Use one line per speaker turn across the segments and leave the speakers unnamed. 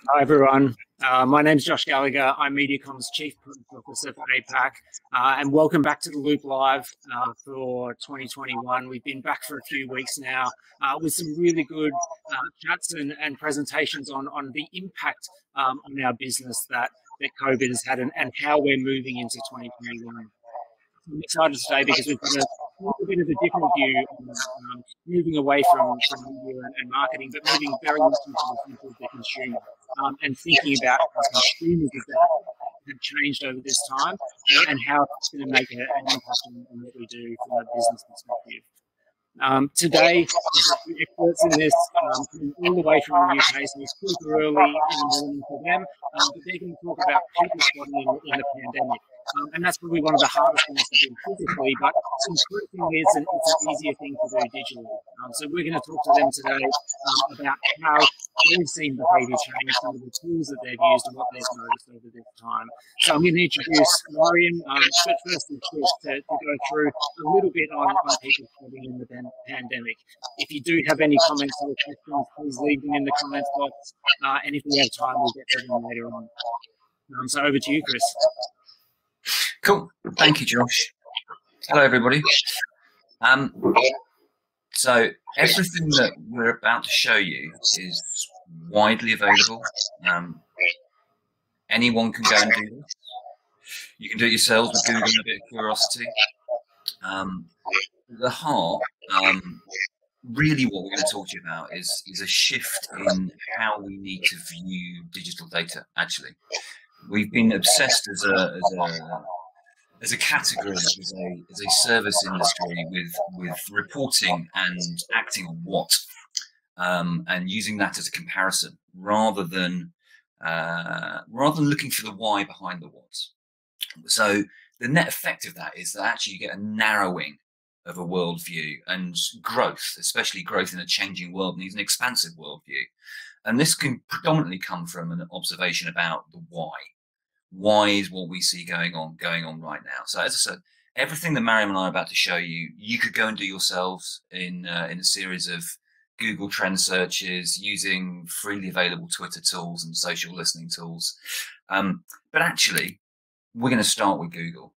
Hi everyone, my name's Josh Gallagher. I'm MediaCom's Chief Product Officer for APAC, and welcome back to the Loop Live for 2021. We've been back for a few weeks now with some really good chats and presentations on the impact on our business that COVID has had and how we're moving into 2021. I'm excited today because we've got a little bit of a different view on moving away from media and marketing, but moving very much into the consumer and thinking about how consumers have changed over this time and how it's going to make an impact on what we do from a business perspective. Today, experts in this all the way from the UK, so it's super early in the morning for them, but they're going to talk about people spotting in the pandemic. And that's probably one of the hardest things to do physically, but increasingly it's an easier thing to do digitally. So we're going to talk to them today about how they've seen behaviour change, some of the tools that they've used and what they've noticed over this time. So I'm going to introduce Mariam, but first and Chris, to go through a little bit on people spotting in the pandemic. If you do have any comments or questions, please leave them in the comments box, and if we have time, we'll get to them later on. So over to you, Chris.
Cool. Thank you, Josh. Hello, everybody. So everything that we're about to show you is widely available. Anyone can go and do this. You can do it yourselves with Google and a bit of curiosity. The heart, really what we're going to talk to you about is a shift in how we need to view digital data, actually. We've been obsessed as a category, as a service industry with reporting and acting on what, and using that as a comparison rather than looking for the why behind the what. So the net effect of that is that actually you get a narrowing of a worldview and growth, especially growth in a changing world, needs an expansive worldview. And this can predominantly come from an observation about the why. Why is what we see going on right now? So as I said, everything that Mariam and I are about to show you, you could go and do yourselves in a series of Google trend searches using freely available Twitter tools and social listening tools. But actually, we're going to start with Google.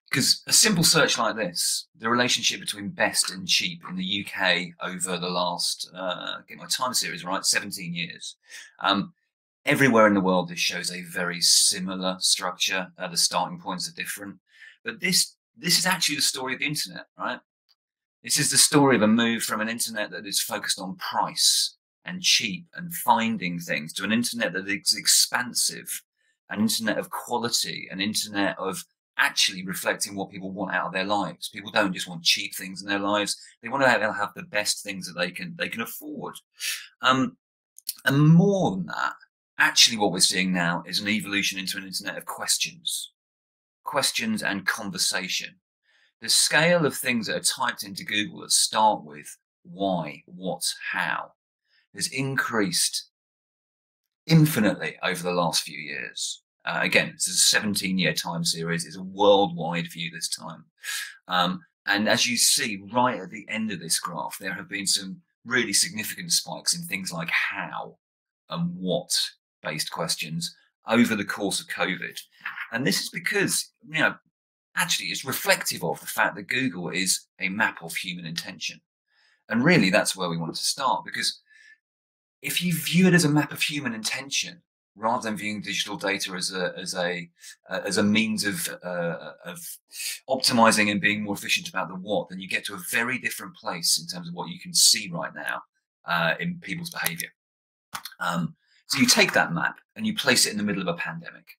Because a simple search like this, the relationship between best and cheap in the UK over the last, get my time series right, 17 years. Everywhere in the world, this shows a very similar structure. The starting points are different. But this is actually the story of the internet, right? This is the story of a move from an internet that is focused on price and cheap and finding things to an internet that is expansive, an internet of quality, an internet of actually reflecting what people want out of their lives. People don't just want cheap things in their lives. They want to have the best things that they can afford. And more than that, actually what we're seeing now is an evolution into an internet of questions and conversation. The scale of things that are typed into Google that start with why, what, how has increased infinitely over the last few years. Again, this is a 17-year time series. It's a worldwide view this time. And as you see right at the end of this graph, there have been some really significant spikes in things like how and what based questions over the course of COVID. And this is because, actually it's reflective of the fact that Google is a map of human intention. And really that's where we wanted to start, because if you view it as a map of human intention, rather than viewing digital data as a means of optimizing and being more efficient about the what, then you get to a very different place in terms of what you can see right now in people's behavior. So you take that map and you place it in the middle of a pandemic,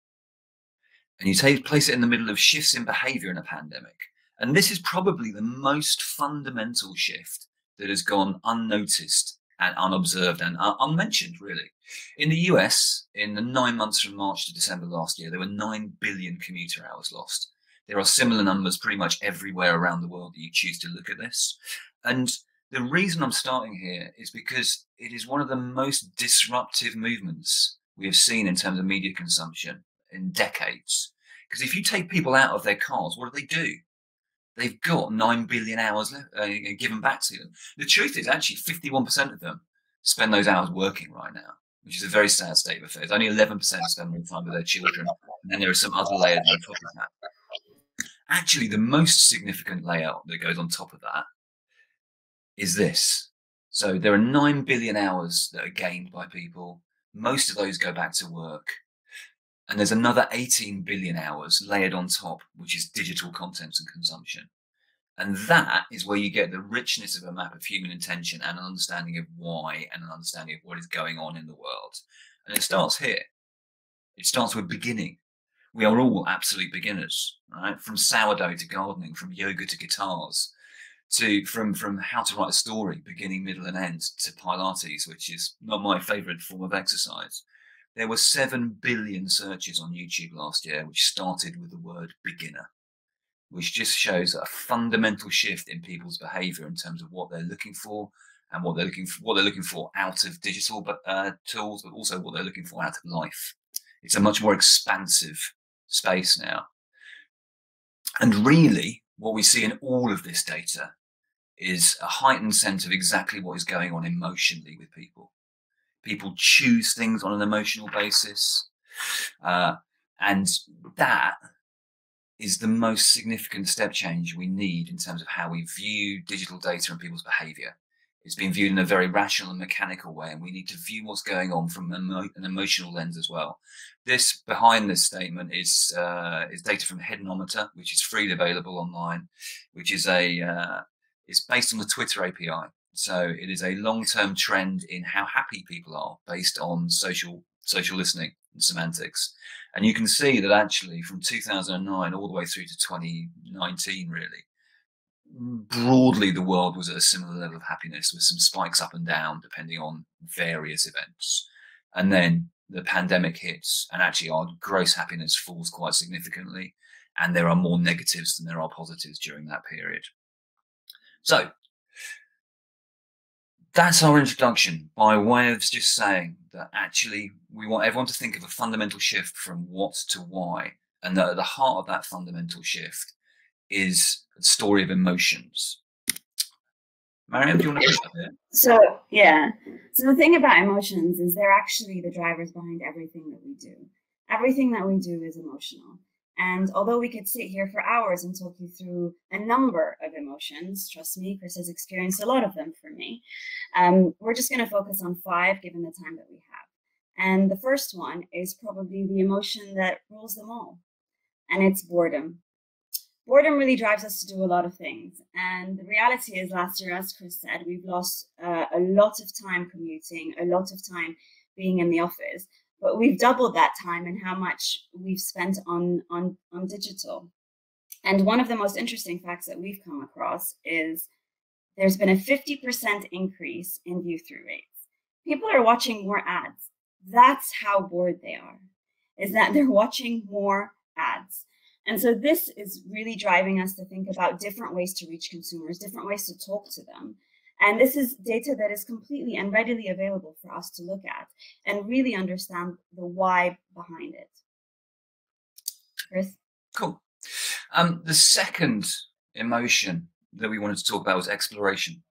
and you place it in the middle of shifts in behavior in a pandemic. And this is probably the most fundamental shift that has gone unnoticed and unobserved and unmentioned, really. In the US, in the 9 months from March to December last year, there were 9 billion commuter hours lost. There are similar numbers pretty much everywhere around the world that you choose to look at this. And the reason I'm starting here is because it is one of the most disruptive movements we have seen in terms of media consumption in decades. Because if you take people out of their cars, what do? They've got 9 billion hours given back to them. The truth is actually 51% of them spend those hours working right now. which is a very sad state of affairs. Only 11% spend more time with their children, and then there are some other layers on top of that. Actually, the most significant layer that goes on top of that is this. So there are 9 billion hours that are gained by people. Most of those go back to work. And there's another 18 billion hours layered on top, which is digital content and consumption. And that is where you get the richness of a map of human intention and an understanding of why and an understanding of what is going on in the world. And it starts here. It starts with beginning. We are all absolute beginners, right? From sourdough to gardening, from yoga to guitars, from how to write a story, beginning, middle, and end, to Pilates, which is not my favorite form of exercise. There were 7 billion searches on YouTube last year, which started with the word beginner, which just shows a fundamental shift in people's behavior in terms of what they're looking for and what they're looking for out of digital tools, but also what they're looking for out of life. It's a much more expansive space now. And really, what we see in all of this data is a heightened sense of exactly what is going on emotionally with people. People choose things on an emotional basis. And that is the most significant step change we need in terms of how we view digital data and people's behavior. It's been viewed in a very rational and mechanical way, and we need to view what's going on from an emotional lens as well. This, behind this statement, is data from Headnometer, which is freely available online, which is it's based on the Twitter API. So it is a long-term trend in how happy people are based on social listening and semantics. And you can see that actually from 2009 all the way through to 2019, really, broadly the world was at a similar level of happiness, with some spikes up and down depending on various events. And then the pandemic hits, and actually our gross happiness falls quite significantly, and there are more negatives than there are positives during that period. So that's our introduction, by way of just saying that actually we want everyone to think of a fundamental shift from what to why, and that at the heart of that fundamental shift is a story of emotions. Mariam, do you want to put that there?
So, yeah. So the thing about emotions is they're actually the drivers behind everything that we do. Everything that we do is emotional. And although we could sit here for hours and talk you through a number of emotions, trust me, Chris has experienced a lot of them for me, we're just going to focus on 5 given the time that we have. And the first one is probably the emotion that rules them all, and it's boredom. Boredom really drives us to do a lot of things. And the reality is, last year, as Chris said, we've lost a lot of time commuting, a lot of time being in the office. But we've doubled that time in how much we've spent on digital. And one of the most interesting facts that we've come across is there's been a 50% increase in view-through rates. People are watching more ads. That's how bored they are, is that they're watching more ads. And so this is really driving us to think about different ways to reach consumers, different ways to talk to them. And this is data that is completely and readily available for us to look at and really understand the why behind it. Chris?
Cool. The second emotion that we wanted to talk about was exploration.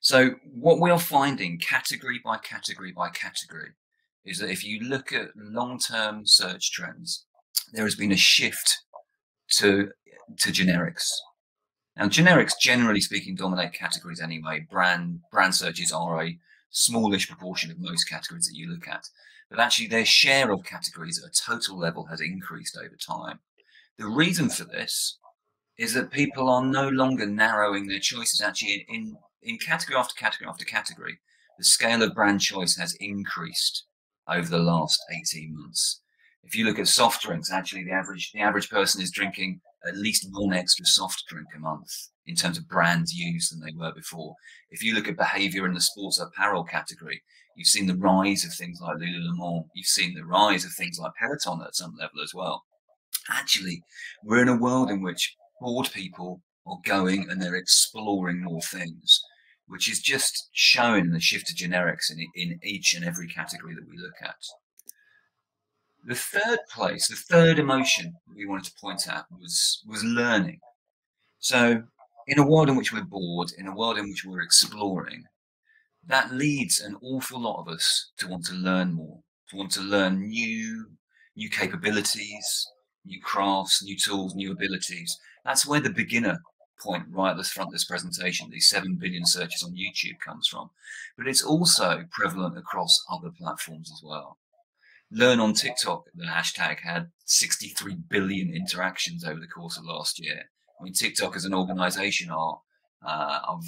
So what we are finding category by category by category is that if you look at long-term search trends, there has been a shift to generics. Now, generics, generally speaking, dominate categories anyway. Brand searches are a smallish proportion of most categories that you look at. But actually, their share of categories at a total level has increased over time. The reason for this is that people are no longer narrowing their choices. Actually, in category after category after category, the scale of brand choice has increased over the last 18 months. If you look at soft drinks, actually, the average person is drinking at least 1 extra soft drink a month in terms of brands used than they were before. If you look at behaviour in the sports apparel category, you've seen the rise of things like Lululemon. You've seen the rise of things like Peloton at some level as well. Actually, we're in a world in which bored people are going and they're exploring more things, which is just showing the shift to generics in each and every category that we look at. The third emotion that we wanted to point out was learning. So in a world in which we're bored, in a world in which we're exploring, that leads an awful lot of us to want to learn more, to want to learn new capabilities, new crafts, new tools, new abilities. That's where the beginner point right at the front of this presentation, these 7 billion searches on YouTube, comes from. But it's also prevalent across other platforms as well. Learn on TikTok, the hashtag had 63 billion interactions over the course of last year. I mean, TikTok as an organization are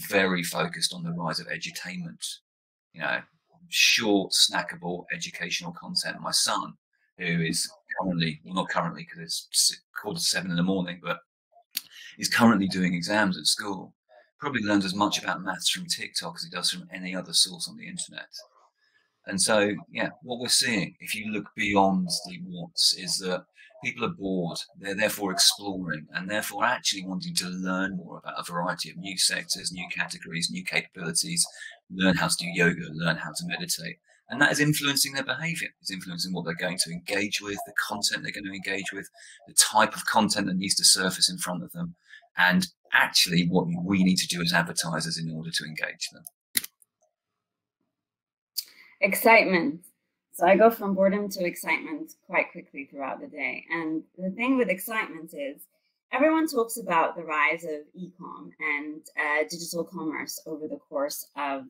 very focused on the rise of edutainment, you know, short, snackable, educational content. My son, who is currently, well, not currently because it's 6:45 in the morning, but is currently doing exams at school, probably learns as much about maths from TikTok as he does from any other source on the internet. And so, yeah, what we're seeing, if you look beyond the what's, is that people are bored. They're therefore exploring and therefore actually wanting to learn more about a variety of new sectors, new categories, new capabilities, learn how to do yoga, learn how to meditate. And that is influencing their behavior. It's influencing what they're going to engage with, the content they're going to engage with, the type of content that needs to surface in front of them, and actually what we need to do as advertisers in order to engage them.
Excitement. So I go from boredom to excitement quite quickly throughout the day. And the thing with excitement is everyone talks about the rise of e-com and digital commerce over the course of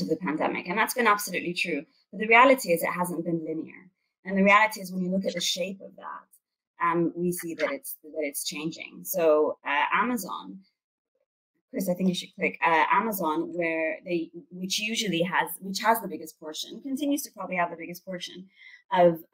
the pandemic. And that's been absolutely true. But the reality is it hasn't been linear. And the reality is when you look at the shape of that, we see that it's changing. So Amazon, Chris, I think you should click Amazon, which has the biggest portion, continues to probably have the biggest portion of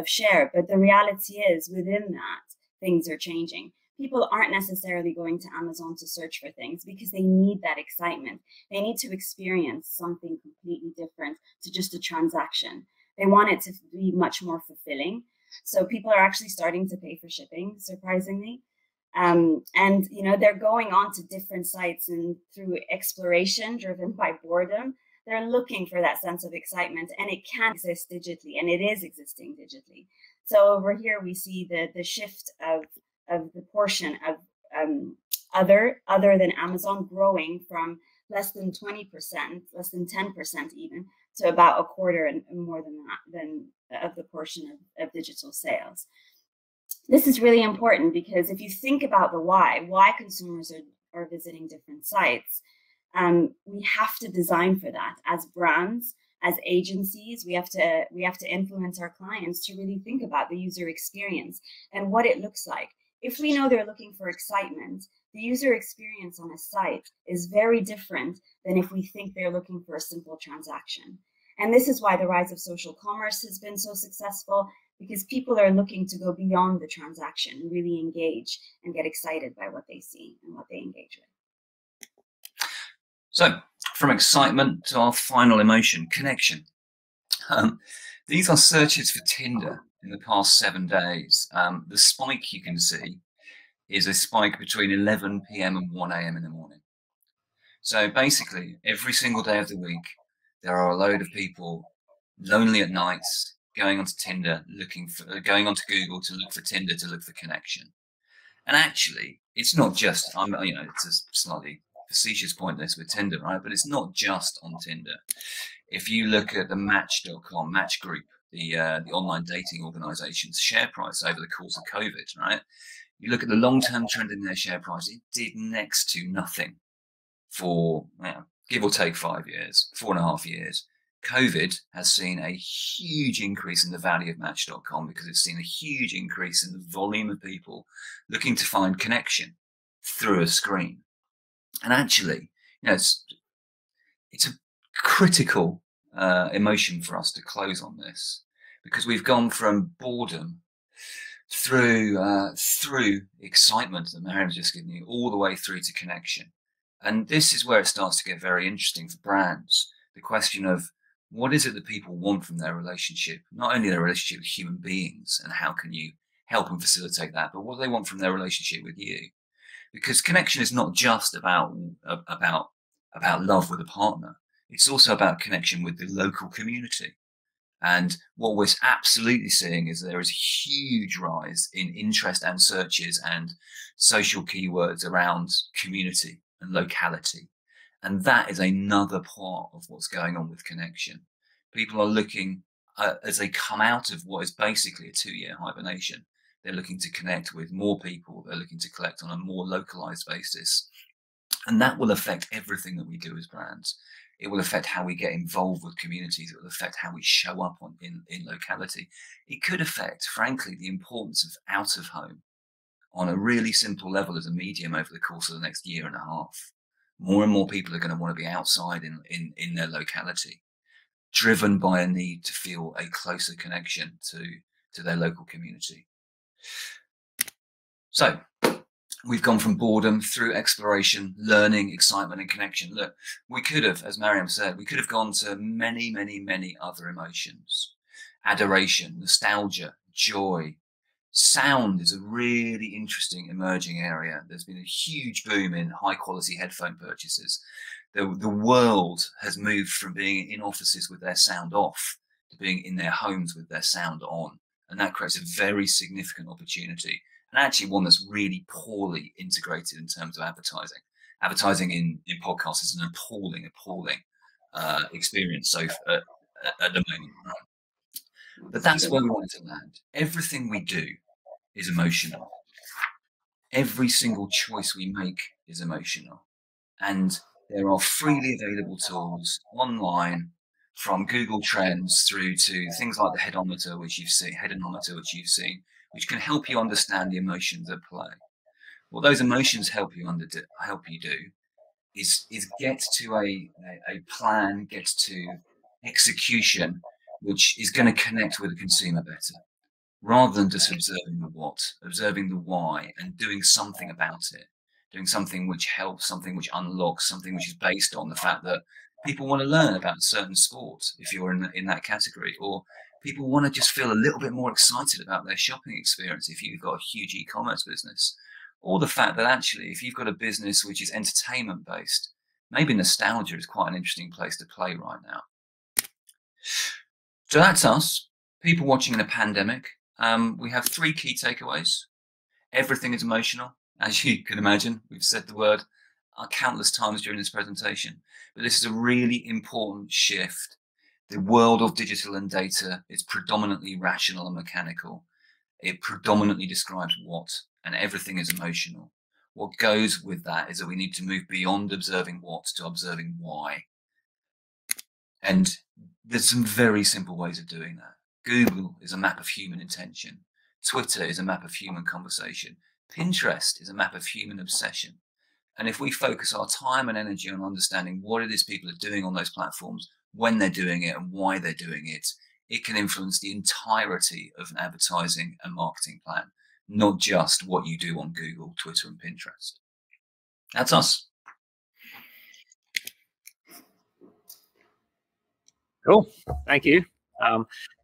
share. But the reality is within that, things are changing. People aren't necessarily going to Amazon to search for things because they need that excitement. They need to experience something completely different to just a transaction. They want it to be much more fulfilling. So people are actually starting to pay for shipping, surprisingly. And, you know, they're going on to different sites and through exploration driven by boredom, they're looking for that sense of excitement, and it can exist digitally, and it is existing digitally. So over here, we see the shift of the portion of other than Amazon growing from less than 20%, less than 10% even, to about a quarter and more than that, of the portion of digital sales. This is really important because if you think about the why consumers are visiting different sites, we have to design for that as brands, as agencies. We have to influence our clients to really think about the user experience and what it looks like. If we know they're looking for excitement, the user experience on a site is very different than if we think they're looking for a simple transaction. And this is why the rise of social commerce has been so successful, because people are looking to go beyond the transaction and really engage and get excited by what they see and what they engage with.
So from excitement to our final emotion, connection. These are searches for Tinder in the past 7 days. The spike you can see is a spike between 11 p.m. and 1 a.m. in the morning. So basically, every single day of the week, there are a load of people lonely at nights, going onto Tinder, going onto Google to look for Tinder, to look for connection. And actually, it's not just, it's a slightly facetious point this with Tinder, right? But it's not just on Tinder. If you look at the Match.com, Match Group, the online dating organization's share price over the course of COVID, right? You look at the long-term trend in their share price, it did next to nothing for, give or take 5 years, 4.5 years. COVID has seen a huge increase in the value of Match.com because it's seen a huge increase in the volume of people looking to find connection through a screen. And actually, it's a critical emotion for us to close on this, because we've gone from boredom through excitement that Mariam's just given you, all the way through to connection. And this is where it starts to get very interesting for brands. The question of, what is it that people want from their relationship? Not only their relationship with human beings, and how can you help and facilitate that, but what do they want from their relationship with you? Because connection is not just about love with a partner. It's also about connection with the local community. And what we're absolutely seeing is there is a huge rise in interest and searches and social keywords around community and locality. And that is another part of what's going on with connection. People are looking, as they come out of what is basically a 2-year hibernation, they're looking to connect with more people. They're looking to collect on a more localized basis. And that will affect everything that we do as brands. It will affect how we get involved with communities. It will affect how we show up in locality. It could affect, frankly, the importance of out of home on a really simple level as a medium over the course of the next year and a half. More and more people are going to want to be outside in their locality, driven by a need to feel a closer connection to their local community. So we've gone from boredom through exploration, learning, excitement, and connection. Look, we could have, as Mariam said, we could have gone to many, many, many other emotions. Adoration, nostalgia, joy. Sound is a really interesting emerging area. There's been a huge boom in high quality headphone purchases. The world has moved from being in offices with their sound off to being in their homes with their sound on. And that creates a very significant opportunity, and actually one that's really poorly integrated in terms of advertising. Advertising in podcasts is an appalling experience so at the moment. Right? But that's where we wanted to land. Everything we do is emotional. Every single choice we make is emotional. And there are freely available tools online, from Google Trends through to things like the headometer, which you've seen, which can help you understand the emotions at play. What those emotions help you do is get to a plan, get to execution, which is going to connect with the consumer better, rather than just observing the what, observing the why, and doing something about it, doing something which helps, something which unlocks, something which is based on the fact that people want to learn about a certain sport, if you're in that category, or people want to just feel a little bit more excited about their shopping experience if you've got a huge e-commerce business, or the fact that actually if you've got a business which is entertainment based, maybe nostalgia is quite an interesting place to play right now. So that's us, people watching in a pandemic. We have 3 key takeaways. Everything is emotional. As you can imagine, we've said the word countless times during this presentation, but this is a really important shift. The world of digital and data is predominantly rational and mechanical. It predominantly describes what, and everything is emotional. What goes with that is that we need to move beyond observing what to observing why. And there's some very simple ways of doing that. Google is a map of human intention. Twitter is a map of human conversation. Pinterest is a map of human obsession. And if we focus our time and energy on understanding what it is people are doing on those platforms, when they're doing it and why they're doing it, it can influence the entirety of an advertising and marketing plan, not just what you do on Google, Twitter, and Pinterest. That's us.
Cool. Thank you.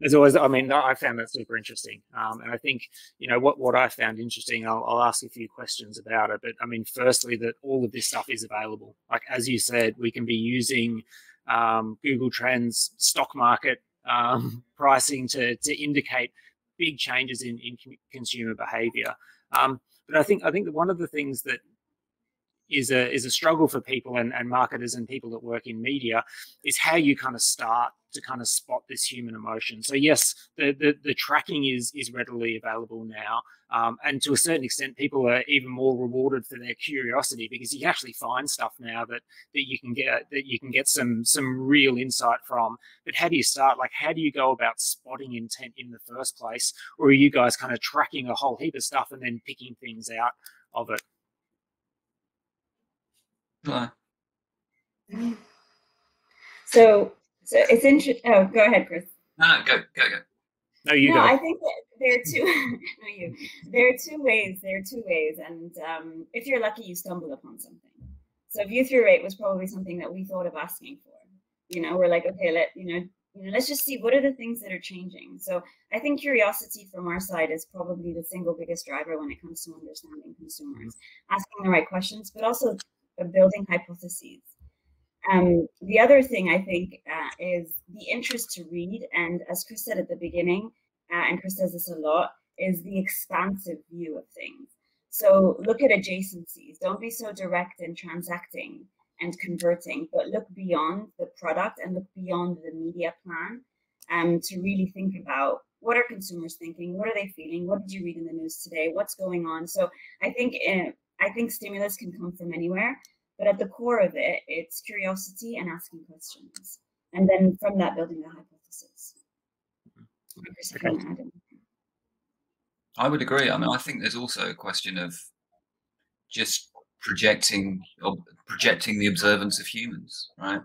As always, I mean, I found that super interesting. And I think, you know, what I found interesting, I'll ask a few questions about it. But I mean, firstly, that all of this stuff is available. Like, as you said, we can be using Google Trends, stock market pricing to indicate big changes in consumer behavior. But I think that one of the things that is a struggle for people and marketers and people that work in media is how you kind of start to kind of spot this human emotion. So yes, the tracking is readily available now, and to a certain extent, people are even more rewarded for their curiosity, because you can actually find stuff now that you can get some real insight from. But how do you start? Like, how do you go about spotting intent in the first place, or are you guys kind of tracking a whole heap of stuff and then picking things out of it?
So it's interesting. Oh, go ahead, Chris.
No, go.
No, you go.
I think that there are two. No, you. There are two ways. And if you're lucky, you stumble upon something. So view-through rate was probably something that we thought of asking for. You know, we're like, okay, let's just see what are the things that are changing. So I think curiosity from our side is probably the single biggest driver when it comes to understanding consumers, asking the right questions, but also building hypotheses. The other thing I think is the interest to read, and as Chris said at the beginning, and Chris says this a lot, is the expansive view of things. So look at adjacencies. Don't be so direct in transacting. and converting, but look beyond the product and look beyond the media plan, to really think about what are consumers thinking, what are they feeling, what did you read in the news today, what's going on. So I think stimulus can come from anywhere, but at the core of it, it's curiosity and asking questions, and then from that building the hypothesis.
Okay.
I would agree. I mean, I think there's also a question of just projecting the observance of humans, right?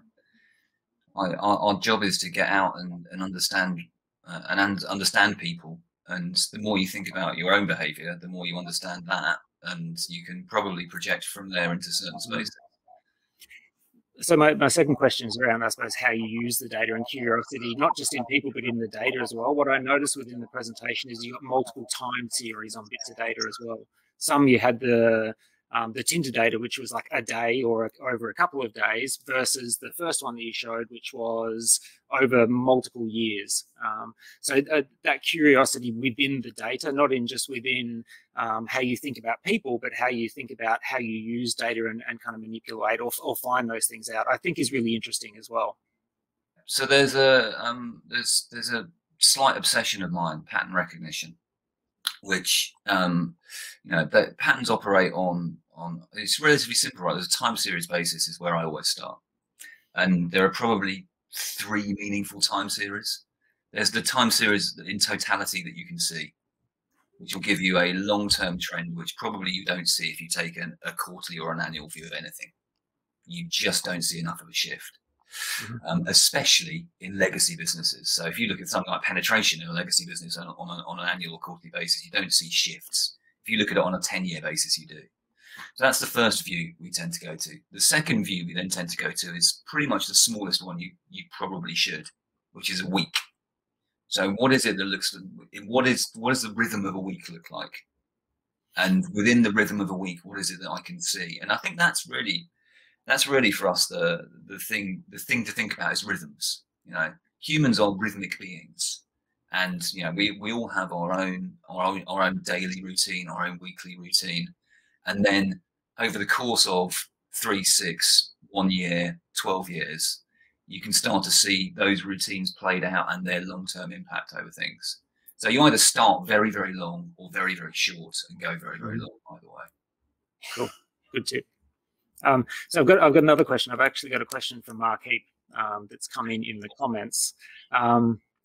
Our job is to get out and understand understand people, and the more you think about your own behaviour, the more you understand that, and you can probably project from there into certain spaces.
So my second question is around, I suppose, how you use the data and curiosity, not just in people, but in the data as well. What I noticed within the presentation is you got multiple time series on bits of data as well. Some you had the Tinder data, which was like a day or over a couple of days, versus the first one that you showed, which was over multiple years. So that curiosity within the data, not in just within how you think about people, but how you think about how you use data and kind of manipulate or find those things out, I think is really interesting as well.
So there's a slight obsession of mine, pattern recognition, which that patterns operate on it's relatively simple, right? There's a time series basis is where I always start, and there are probably 3 meaningful time series. There's the time series in totality that you can see, which will give you a long-term trend, which probably you don't see if you take a quarterly or an annual view of anything. You just don't see enough of a shift. Especially in legacy businesses. So if you look at something like penetration in a legacy business on an annual or quarterly basis, you don't see shifts. If you look at it on a 10-year basis, you do. So that's the first view we tend to go to. The second view we then tend to go to is pretty much the smallest one you probably should, which is a week. So what is it that looks, what does the rhythm of a week look like? And within the rhythm of a week, what is it that I can see? And I think that's really for us the thing to think about is rhythms. Humans are rhythmic beings, and we all have our own daily routine, our own weekly routine, and then over the course of 3, 6, 1 year, 12 years, you can start to see those routines played out and their long-term impact over things. So you either start very, very long or very, very short and go very, very long either way.
Cool, good tip. So I've got another question. I've actually got a question from Mark Heap that's come in the comments.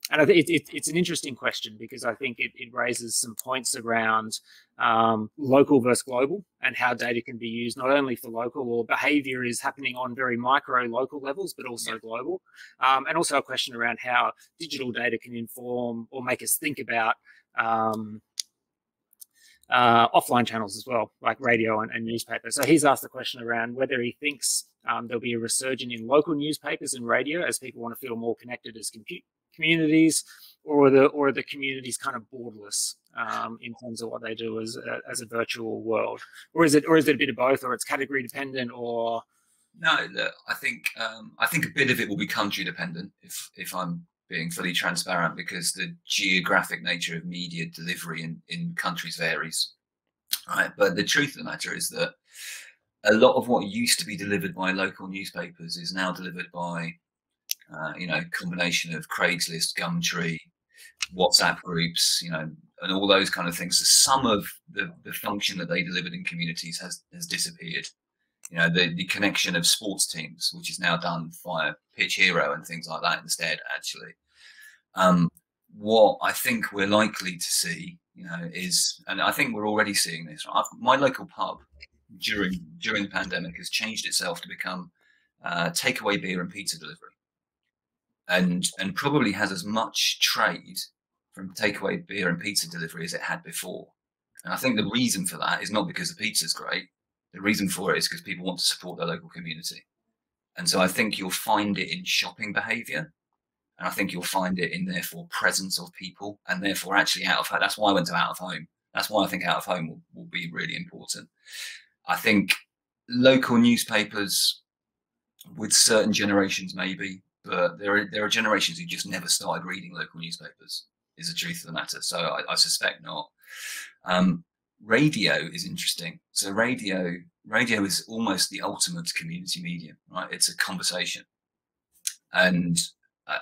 And I think it's an interesting question because I think it raises some points around local versus global and how data can be used not only for local, or behaviour is happening on very micro local levels, but also global. And also a question around how digital data can inform or make us think about offline channels as well, like radio and newspapers. So he's asked the question around whether he thinks there'll be a resurgence in local newspapers and radio as people want to feel more connected as communities, or the communities kind of borderless in terms of what they do as a virtual world, or is it a bit of both, or it's category dependent, or
no? Look, I think a bit of it will be country dependent if I'm being fully transparent, because the geographic nature of media delivery in countries varies, right? But the truth of the matter is that a lot of what used to be delivered by local newspapers is now delivered by, combination of Craigslist, Gumtree, WhatsApp groups, and all those kind of things. So some of the function that they delivered in communities has disappeared. The connection of sports teams, which is now done via Pitch Hero and things like that instead, actually. What I think we're likely to see, is, and I think we're already seeing this, right? My local pub during the pandemic has changed itself to become takeaway beer and pizza delivery, and probably has as much trade from takeaway beer and pizza delivery as it had before. And I think the reason for that is not because the pizza's great. The reason for it is because people want to support their local community. And so I think you'll find it in shopping behaviour, and I think you'll find it in, therefore, presence of people, and therefore actually out of home. That's why I went to out of home. That's why I think out of home will be really important. I think local newspapers with certain generations maybe, but there are generations who just never started reading local newspapers, is the truth of the matter. So I suspect not. Radio is interesting. So radio is almost the ultimate community medium, right? It's a conversation. And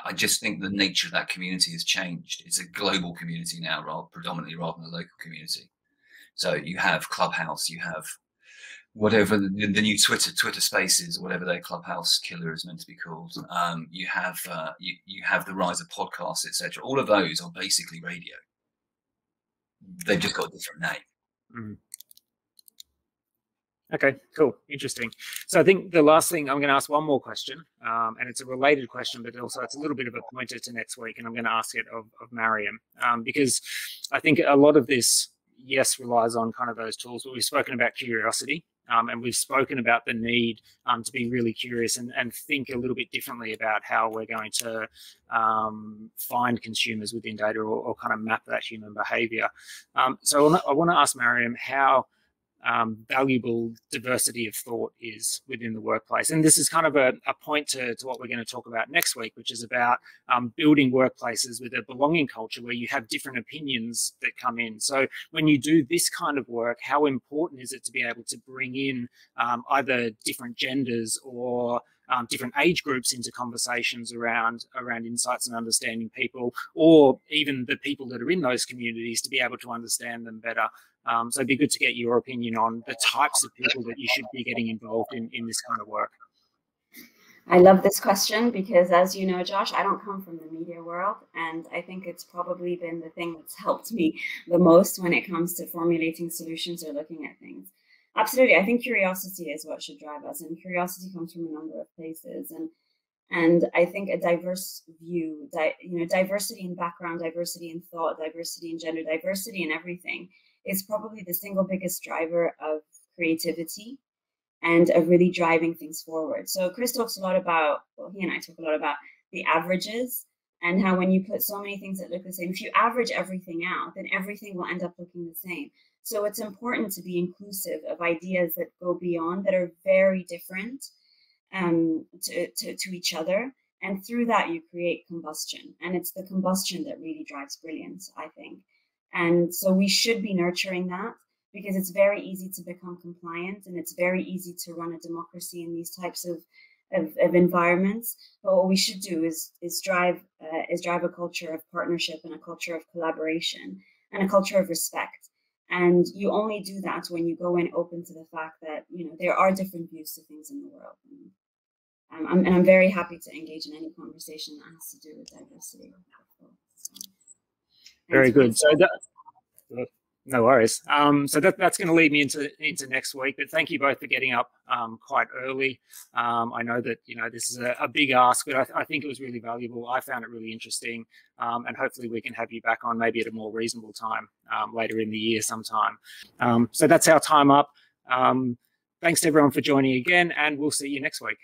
I just think the nature of that community has changed. It's a global community now, predominantly rather than a local community. So you have Clubhouse, you have whatever the new Twitter Spaces, or whatever their Clubhouse killer is meant to be called. You have the rise of podcasts, etc. All of those are basically radio. They've just got a different name.
Mm. Okay, cool, interesting. So I think the last thing, I'm going to ask one more question, and it's a related question, but also it's a little bit of a pointer to next week, and I'm going to ask it of Mariam, because I think a lot of this, yes, relies on kind of those tools, but we've spoken about curiosity, and we've spoken about the need to be really curious and think a little bit differently about how we're going to find consumers within data, or kind of map that human behaviour. So I want to ask Mariam how valuable diversity of thought is within the workplace. And this is kind of a point to what we're going to talk about next week, which is about building workplaces with a belonging culture where you have different opinions that come in. So when you do this kind of work, how important is it to be able to bring in either different genders or different age groups into conversations around insights and understanding people, or even the people that are in those communities, to be able to understand them better. So it'd be good to get your opinion on the types of people that you should be getting involved in this kind of work.
I love this question because, as you know, Josh, I don't come from the media world, and I think it's probably been the thing that's helped me the most when it comes to formulating solutions or looking at things. Absolutely, I think curiosity is what should drive us, and curiosity comes from a number of places. And I think a diverse view, diversity in background, diversity in thought, diversity in gender, diversity in everything is probably the single biggest driver of creativity and of really driving things forward. So Chris talks a lot about, well, he and I talk a lot about the averages, and how when you put so many things that look the same, if you average everything out, then everything will end up looking the same. So it's important to be inclusive of ideas that go beyond, that are very different to each other. And through that, you create combustion. And it's the combustion that really drives brilliance, I think. And so we should be nurturing that, because it's very easy to become compliant, and it's very easy to run a democracy in these types of environments. But what we should do is drive a culture of partnership, and a culture of collaboration, and a culture of respect. And you only do that when you go in open to the fact that, you know, there are different views to things in the world. And I'm very happy to engage in any conversation that has to do with diversity.
Very good. So no worries. So that's going to lead me into next week. But thank you both for getting up quite early. I know that, you know, this is a big ask, but I think it was really valuable. I found it really interesting, and hopefully we can have you back on maybe at a more reasonable time later in the year sometime. So that's our time up. Thanks to everyone for joining again, and we'll see you next week.